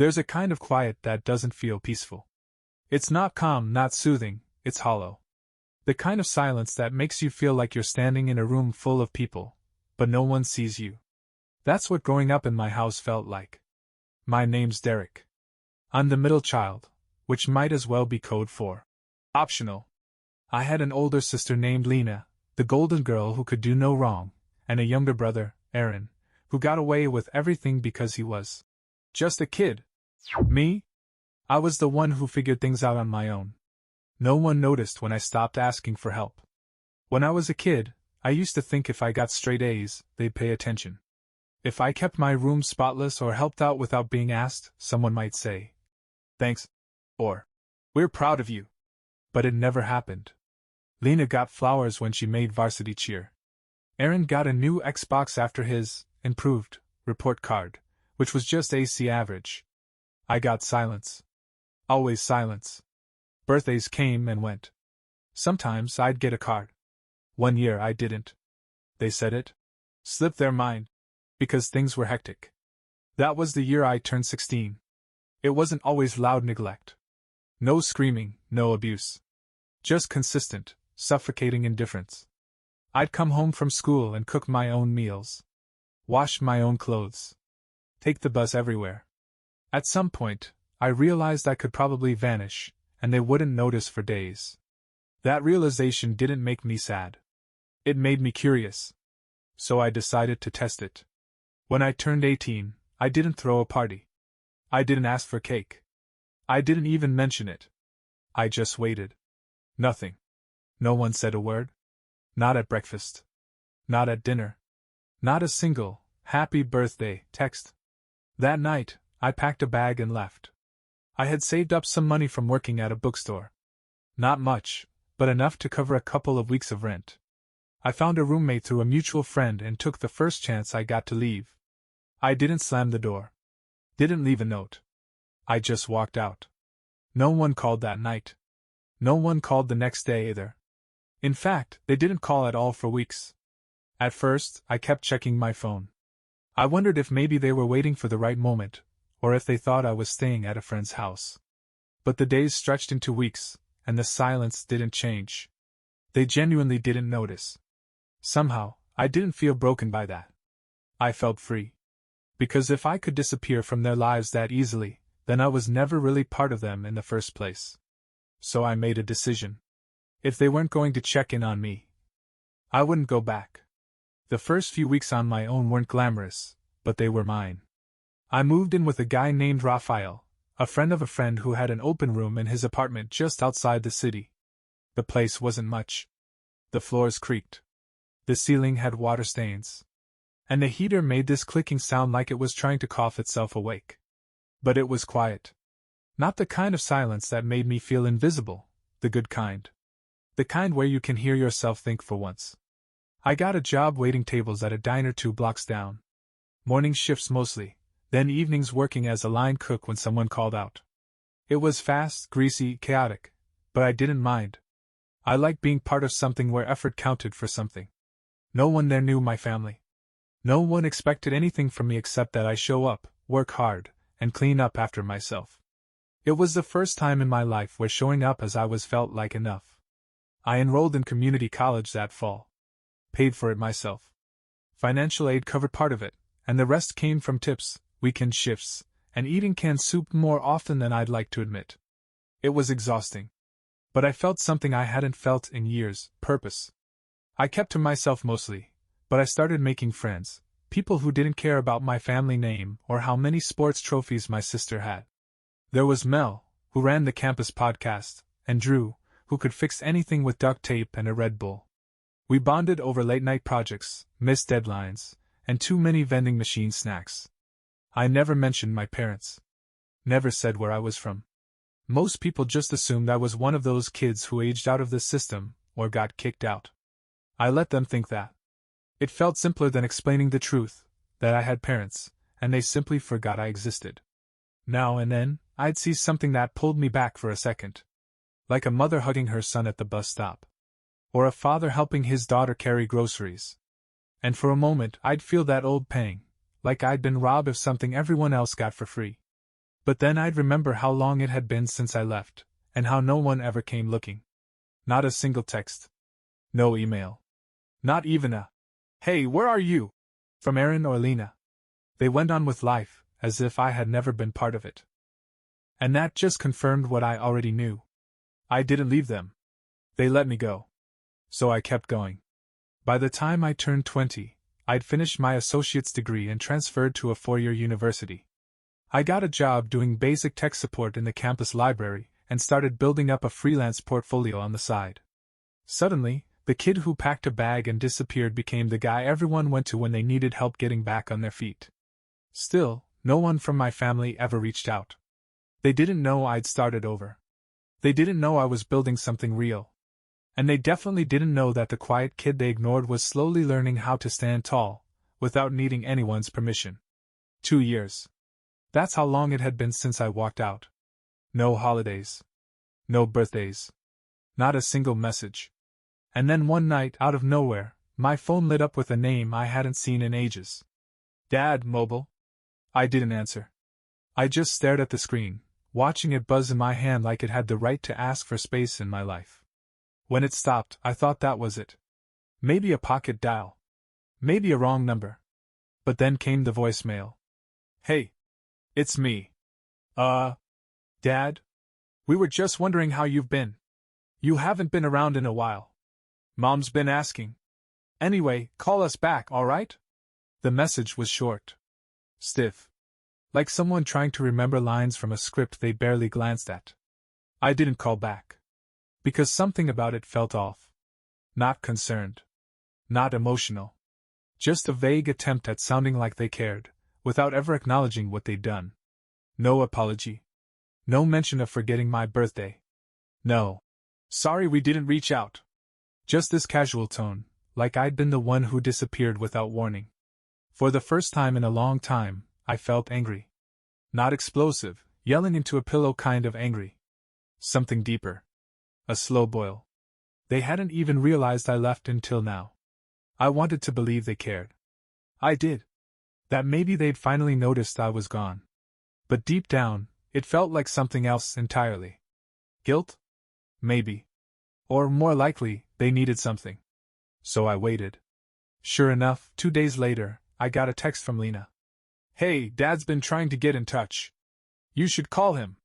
There's a kind of quiet that doesn't feel peaceful. It's not calm, not soothing, it's hollow. The kind of silence that makes you feel like you're standing in a room full of people, but no one sees you. That's what growing up in my house felt like. My name's Derek. I'm the middle child, which might as well be code for optional. I had an older sister named Lena, the golden girl who could do no wrong, and a younger brother, Aaron, who got away with everything because he was just a kid. Me? I was the one who figured things out on my own. No one noticed when I stopped asking for help. When I was a kid, I used to think if I got straight A's, they'd pay attention. If I kept my room spotless or helped out without being asked, someone might say, "Thanks," or, "We're proud of you." But it never happened. Lena got flowers when she made varsity cheer. Aaron got a new Xbox after his improved report card, which was just AC average. I got silence. Always silence. Birthdays came and went. Sometimes I'd get a card. One year I didn't. They said it slipped their mind, because things were hectic. That was the year I turned 16. It wasn't always loud neglect. No screaming, no abuse. Just consistent, suffocating indifference. I'd come home from school and cook my own meals. Wash my own clothes. Take the bus everywhere. At some point, I realized I could probably vanish, and they wouldn't notice for days. That realization didn't make me sad. It made me curious. So I decided to test it. When I turned 18, I didn't throw a party. I didn't ask for cake. I didn't even mention it. I just waited. Nothing. No one said a word. Not at breakfast. Not at dinner. Not a single "happy birthday" text. That night, I packed a bag and left. I had saved up some money from working at a bookstore. Not much, but enough to cover a couple of weeks of rent. I found a roommate through a mutual friend and took the first chance I got to leave. I didn't slam the door. Didn't leave a note. I just walked out. No one called that night. No one called the next day either. In fact, they didn't call at all for weeks. At first, I kept checking my phone. I wondered if maybe they were waiting for the right moment, or if they thought I was staying at a friend's house. But the days stretched into weeks, and the silence didn't change. They genuinely didn't notice. Somehow, I didn't feel broken by that. I felt free. Because if I could disappear from their lives that easily, then I was never really part of them in the first place. So I made a decision. If they weren't going to check in on me, I wouldn't go back. The first few weeks on my own weren't glamorous, but they were mine. I moved in with a guy named Raphael, a friend of a friend who had an open room in his apartment just outside the city. The place wasn't much. The floors creaked. The ceiling had water stains. And the heater made this clicking sound like it was trying to cough itself awake. But it was quiet. Not the kind of silence that made me feel invisible, the good kind. The kind where you can hear yourself think for once. I got a job waiting tables at a diner 2 blocks down. Morning shifts mostly, then evenings working as a line cook when someone called out. It was fast, greasy, chaotic, but I didn't mind. I liked being part of something where effort counted for something. No one there knew my family. No one expected anything from me except that I show up, work hard, and clean up after myself. It was the first time in my life where showing up as I was felt like enough. I enrolled in community college that fall. Paid for it myself. Financial aid covered part of it, and the rest came from tips, weekend shifts, and eating canned soup more often than I'd like to admit. It was exhausting. But I felt something I hadn't felt in years: purpose. I kept to myself mostly, but I started making friends, people who didn't care about my family name or how many sports trophies my sister had. There was Mel, who ran the campus podcast, and Drew, who could fix anything with duct tape and a Red Bull. We bonded over late-night projects, missed deadlines, and too many vending machine snacks. I never mentioned my parents. Never said where I was from. Most people just assumed I was one of those kids who aged out of the system, or got kicked out. I let them think that. It felt simpler than explaining the truth, that I had parents, and they simply forgot I existed. Now and then, I'd see something that pulled me back for a second. Like a mother hugging her son at the bus stop. Or a father helping his daughter carry groceries. And for a moment I'd feel that old pang, like I'd been robbed of something everyone else got for free. But then I'd remember how long it had been since I left, and how no one ever came looking. Not a single text. No email. Not even a, "Hey, where are you?" from Erin or Lena. They went on with life, as if I had never been part of it. And that just confirmed what I already knew. I didn't leave them. They let me go. So I kept going. By the time I turned 20, I'd finished my associate's degree and transferred to a 4-year university. I got a job doing basic tech support in the campus library and started building up a freelance portfolio on the side. Suddenly, the kid who packed a bag and disappeared became the guy everyone went to when they needed help getting back on their feet. Still, no one from my family ever reached out. They didn't know I'd started over. They didn't know I was building something real. And they definitely didn't know that the quiet kid they ignored was slowly learning how to stand tall, without needing anyone's permission. 2 years. That's how long it had been since I walked out. No holidays. No birthdays. Not a single message. And then one night, out of nowhere, my phone lit up with a name I hadn't seen in ages. "Dad, mobile?" I didn't answer. I just stared at the screen, watching it buzz in my hand like it had the right to ask for space in my life. When it stopped, I thought that was it. Maybe a pocket dial. Maybe a wrong number. But then came the voicemail. "Hey. It's me. Dad? We were just wondering how you've been. You haven't been around in a while. Mom's been asking. Anyway, call us back, alright?" The message was short. Stiff. Like someone trying to remember lines from a script they barely glanced at. I didn't call back. Because something about it felt off. Not concerned. Not emotional. Just a vague attempt at sounding like they cared, without ever acknowledging what they'd done. No apology. No mention of forgetting my birthday. No. "Sorry we didn't reach out." Just this casual tone, like I'd been the one who disappeared without warning. For the first time in a long time, I felt angry. Not explosive, yelling into a pillow kind of angry. Something deeper. A slow boil. They hadn't even realized I left until now. I wanted to believe they cared. I did. That maybe they'd finally noticed I was gone. But deep down, it felt like something else entirely. Guilt? Maybe. Or more likely, they needed something. So I waited. Sure enough, 2 days later, I got a text from Lena. "Hey, Dad's been trying to get in touch. You should call him.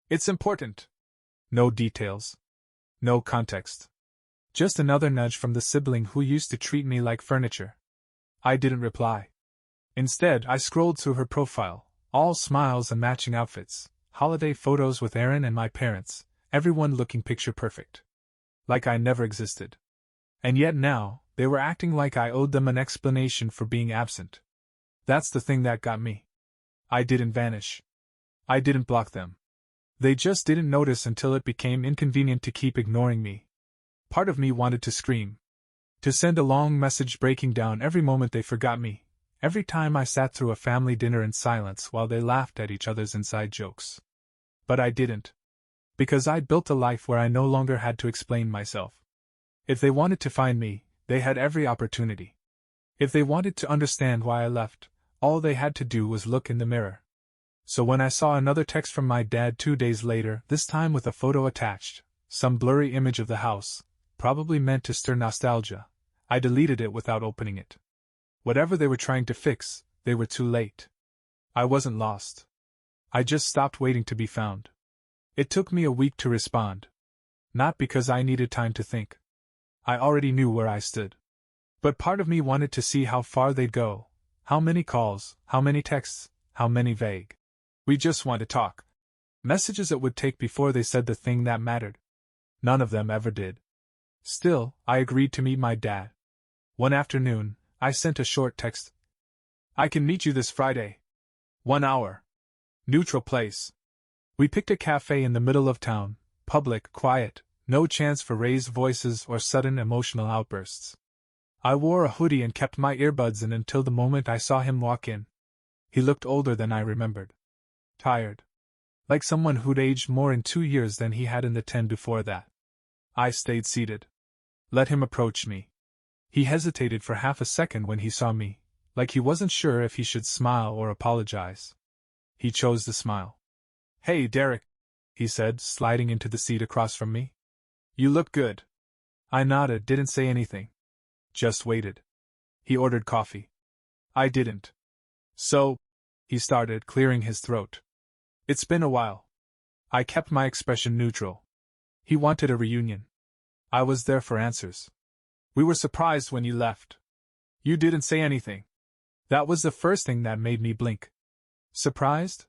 It's important." No details. No context. Just another nudge from the sibling who used to treat me like furniture. I didn't reply. Instead, I scrolled through her profile, all smiles and matching outfits, holiday photos with Erin and my parents, everyone looking picture perfect. Like I never existed. And yet now, they were acting like I owed them an explanation for being absent. That's the thing that got me. I didn't vanish. I didn't block them. They just didn't notice until it became inconvenient to keep ignoring me. Part of me wanted to scream. To send a long message breaking down every moment they forgot me, every time I sat through a family dinner in silence while they laughed at each other's inside jokes. But I didn't. Because I'd built a life where I no longer had to explain myself. If they wanted to find me, they had every opportunity. If they wanted to understand why I left, all they had to do was look in the mirror. So when I saw another text from my dad 2 days later, this time with a photo attached, some blurry image of the house, probably meant to stir nostalgia, I deleted it without opening it. Whatever they were trying to fix, they were too late. I wasn't lost. I just stopped waiting to be found. It took me a week to respond. Not because I needed time to think. I already knew where I stood. But part of me wanted to see how far they'd go, how many calls, how many texts, how many vague. "We just want to talk." Messages it would take before they said the thing that mattered. None of them ever did. Still, I agreed to meet my dad. One afternoon, I sent a short text. "I can meet you this Friday. 1 hour. Neutral place." We picked a cafe in the middle of town, public, quiet, no chance for raised voices or sudden emotional outbursts. I wore a hoodie and kept my earbuds in until the moment I saw him walk in. He looked older than I remembered. Tired. Like someone who'd aged more in 2 years than he had in the 10 before that. I stayed seated. Let him approach me. He hesitated for half a second when he saw me, like he wasn't sure if he should smile or apologize. He chose to smile. "Hey, Derek," he said, sliding into the seat across from me. "You look good." I nodded, didn't say anything. Just waited. He ordered coffee. I didn't. "So," he started, clearing his throat. "It's been a while." I kept my expression neutral. He wanted a reunion. I was there for answers. "We were surprised when you left. You didn't say anything." That was the first thing that made me blink. Surprised?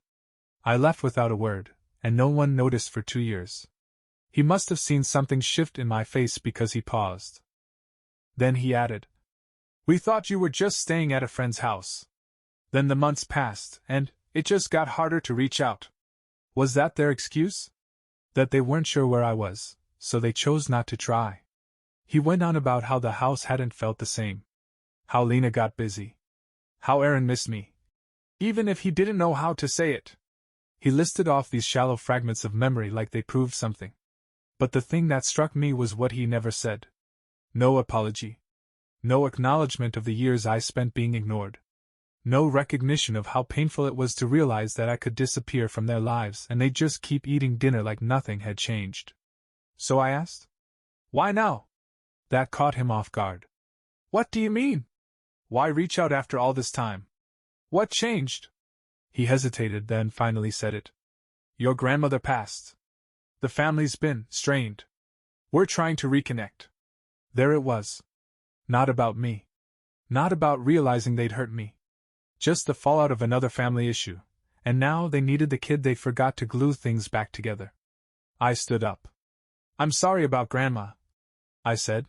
I left without a word, and no one noticed for 2 years. He must have seen something shift in my face because he paused. Then he added, "We thought you were just staying at a friend's house. Then the months passed, and it just got harder to reach out." Was that their excuse? That they weren't sure where I was, so they chose not to try. He went on about how the house hadn't felt the same. How Lena got busy. How Aaron missed me. Even if he didn't know how to say it. He listed off these shallow fragments of memory like they proved something. But the thing that struck me was what he never said. No apology. No acknowledgement of the years I spent being ignored. No recognition of how painful it was to realize that I could disappear from their lives and they'd just keep eating dinner like nothing had changed. So I asked, "Why now?" That caught him off guard. "What do you mean? Why reach out after all this time? What changed?" He hesitated, then finally said it. "Your grandmother passed. The family's been strained. We're trying to reconnect." There it was. Not about me. Not about realizing they'd hurt me. Just the fallout of another family issue, and now they needed the kid they forgot to glue things back together. I stood up. "I'm sorry about Grandma," I said.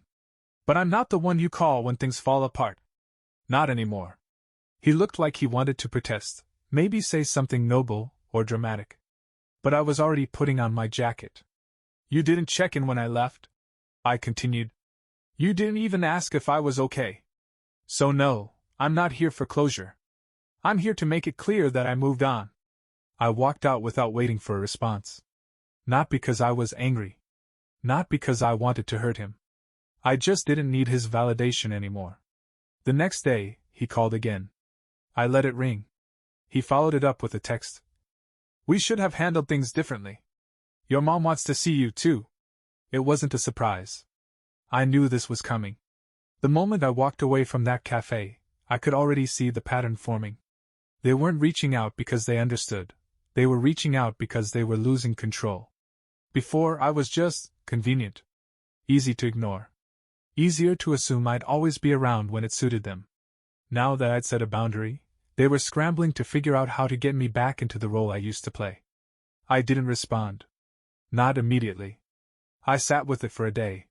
"But I'm not the one you call when things fall apart. Not anymore." He looked like he wanted to protest, maybe say something noble or dramatic. But I was already putting on my jacket. "You didn't check in when I left," I continued. "You didn't even ask if I was okay. So no, I'm not here for closure. I'm here to make it clear that I moved on." I walked out without waiting for a response. Not because I was angry. Not because I wanted to hurt him. I just didn't need his validation anymore. The next day, he called again. I let it ring. He followed it up with a text. "We should have handled things differently. Your mom wants to see you too." It wasn't a surprise. I knew this was coming. The moment I walked away from that cafe, I could already see the pattern forming. They weren't reaching out because they understood. They were reaching out because they were losing control. Before, I was just convenient. Easy to ignore. Easier to assume I'd always be around when it suited them. Now that I'd set a boundary, they were scrambling to figure out how to get me back into the role I used to play. I didn't respond. Not immediately. I sat with it for a day.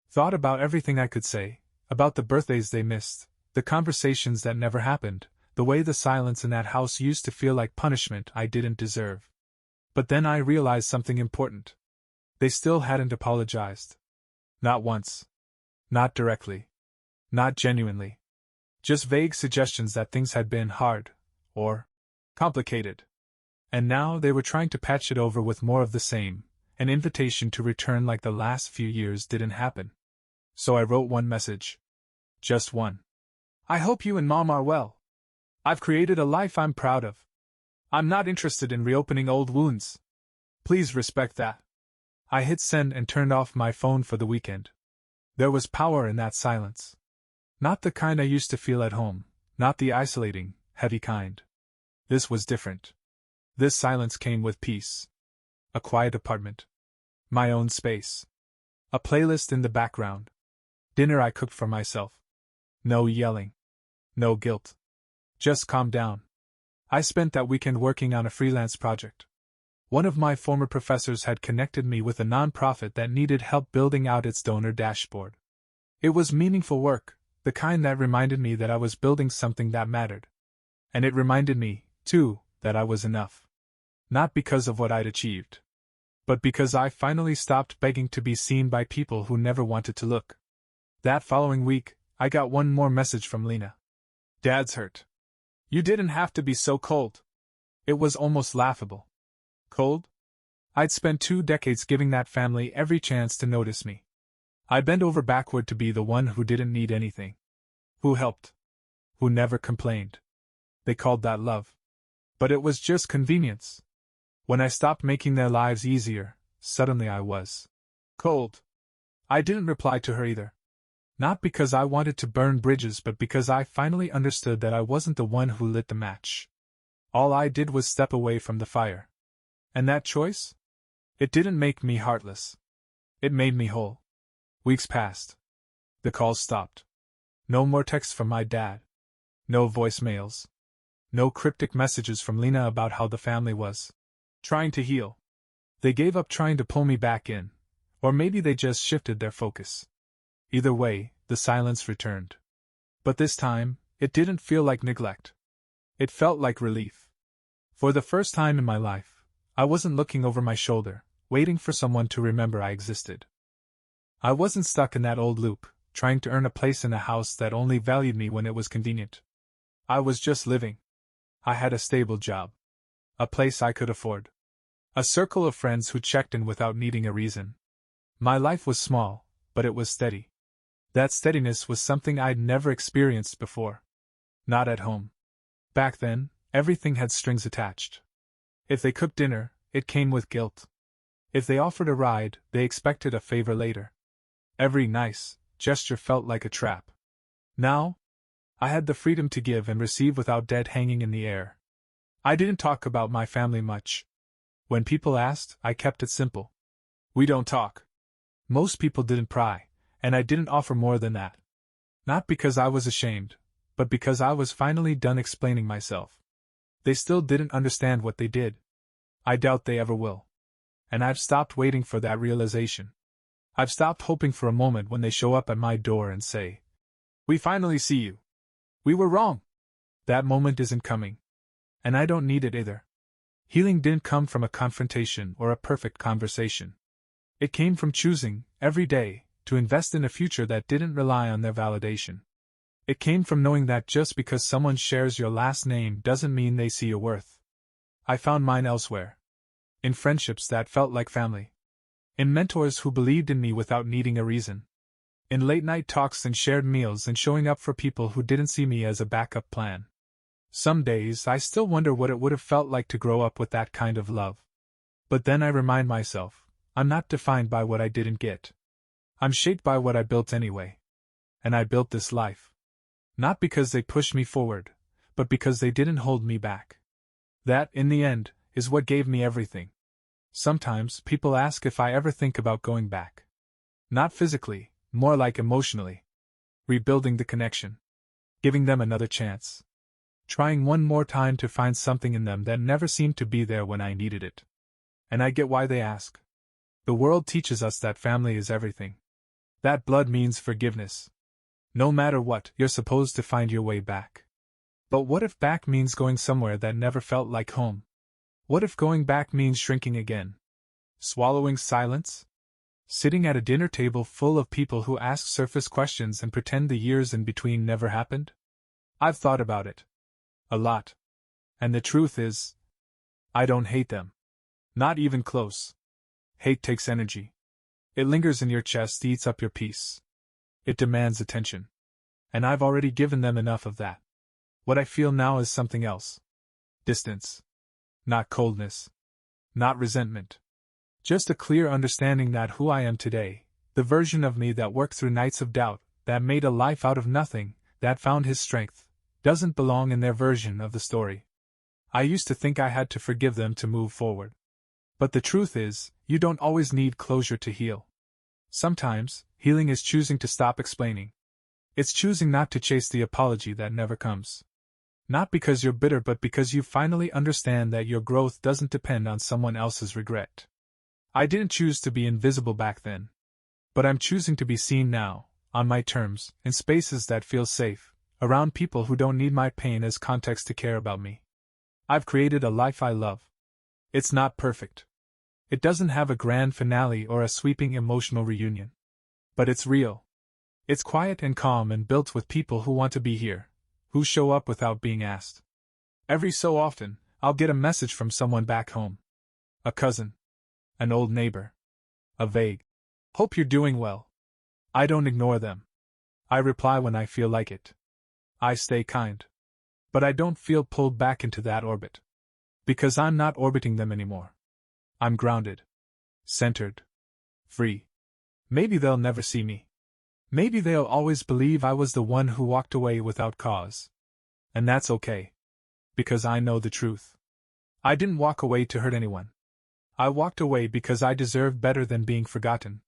Thought about everything I could say, about the birthdays they missed, the conversations that never happened, the way the silence in that house used to feel like punishment I didn't deserve. But then I realized something important. They still hadn't apologized. Not once. Not directly. Not genuinely. Just vague suggestions that things had been hard, or complicated. And now they were trying to patch it over with more of the same, an invitation to return like the last few years didn't happen. So I wrote one message. Just one. "I hope you and Mom are well. I've created a life I'm proud of. I'm not interested in reopening old wounds. Please respect that." I hit send and turned off my phone for the weekend. There was power in that silence. Not the kind I used to feel at home, not the isolating, heavy kind. This was different. This silence came with peace. A quiet apartment. My own space. A playlist in the background. Dinner I cooked for myself. No yelling. No guilt. Just calm down. I spent that weekend working on a freelance project. One of my former professors had connected me with a nonprofit that needed help building out its donor dashboard. It was meaningful work, the kind that reminded me that I was building something that mattered. And it reminded me, too, that I was enough. Not because of what I'd achieved, but because I finally stopped begging to be seen by people who never wanted to look. That following week, I got one more message from Lena. "Dad's hurt. You didn't have to be so cold." It was almost laughable. Cold? I'd spent 2 decades giving that family every chance to notice me. I bent over backward to be the one who didn't need anything. Who helped. Who never complained. They called that love. But it was just convenience. When I stopped making their lives easier, suddenly I was cold. I didn't reply to her either. Not because I wanted to burn bridges, but because I finally understood that I wasn't the one who lit the match. All I did was step away from the fire. And that choice? It didn't make me heartless. It made me whole. Weeks passed. The calls stopped. No more texts from my dad. No voicemails. No cryptic messages from Lena about how the family was trying to heal. They gave up trying to pull me back in, or maybe they just shifted their focus. Either way, the silence returned. But this time, it didn't feel like neglect. It felt like relief. For the first time in my life, I wasn't looking over my shoulder, waiting for someone to remember I existed. I wasn't stuck in that old loop, trying to earn a place in a house that only valued me when it was convenient. I was just living. I had a stable job. A place I could afford. A circle of friends who checked in without needing a reason. My life was small, but it was steady. That steadiness was something I'd never experienced before. Not at home. Back then, everything had strings attached. If they cooked dinner, it came with guilt. If they offered a ride, they expected a favor later. Every nice gesture felt like a trap. Now, I had the freedom to give and receive without debt hanging in the air. I didn't talk about my family much. When people asked, I kept it simple. We don't talk. Most people didn't pry, and I didn't offer more than that. Not because I was ashamed, but because I was finally done explaining myself. They still didn't understand what they did. I doubt they ever will. And I've stopped waiting for that realization. I've stopped hoping for a moment when they show up at my door and say, "We finally see you. We were wrong." That moment isn't coming. And I don't need it either. Healing didn't come from a confrontation or a perfect conversation. It came from choosing, every day, to invest in a future that didn't rely on their validation. It came from knowing that just because someone shares your last name doesn't mean they see your worth. I found mine elsewhere. In friendships that felt like family. In mentors who believed in me without needing a reason. In late-night talks and shared meals and showing up for people who didn't see me as a backup plan. Some days I still wonder what it would have felt like to grow up with that kind of love. But then I remind myself, I'm not defined by what I didn't get. I'm shaped by what I built anyway. And I built this life. Not because they pushed me forward, but because they didn't hold me back. That, in the end, is what gave me everything. Sometimes people ask if I ever think about going back. Not physically, more like emotionally. Rebuilding the connection. Giving them another chance. Trying one more time to find something in them that never seemed to be there when I needed it. And I get why they ask. The world teaches us that family is everything. That blood means forgiveness. No matter what, you're supposed to find your way back. But what if back means going somewhere that never felt like home? What if going back means shrinking again? Swallowing silence? Sitting at a dinner table full of people who ask surface questions and pretend the years in between never happened? I've thought about it. A lot. And the truth is, I don't hate them. Not even close. Hate takes energy. It lingers in your chest, eats up your peace. It demands attention. And I've already given them enough of that. What I feel now is something else. Distance. Not coldness. Not resentment. Just a clear understanding that who I am today, the version of me that worked through nights of doubt, that made a life out of nothing, that found his strength, doesn't belong in their version of the story. I used to think I had to forgive them to move forward. But the truth is, you don't always need closure to heal. Sometimes, healing is choosing to stop explaining. It's choosing not to chase the apology that never comes. Not because you're bitter, but because you finally understand that your growth doesn't depend on someone else's regret. I didn't choose to be invisible back then. But I'm choosing to be seen now, on my terms, in spaces that feel safe, around people who don't need my pain as context to care about me. I've created a life I love. It's not perfect. It doesn't have a grand finale or a sweeping emotional reunion. But it's real. It's quiet and calm and built with people who want to be here, who show up without being asked. Every so often, I'll get a message from someone back home. A cousin. An old neighbor. A vague, "Hope you're doing well." I don't ignore them. I reply when I feel like it. I stay kind. But I don't feel pulled back into that orbit. Because I'm not orbiting them anymore. I'm grounded. Centered. Free. Maybe they'll never see me. Maybe they'll always believe I was the one who walked away without cause. And that's okay. Because I know the truth. I didn't walk away to hurt anyone. I walked away because I deserved better than being forgotten.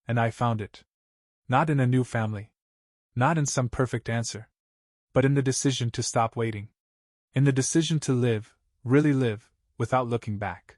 And I found it. Not in a new family. Not in some perfect answer. But in the decision to stop waiting. In the decision to live, really live, without looking back.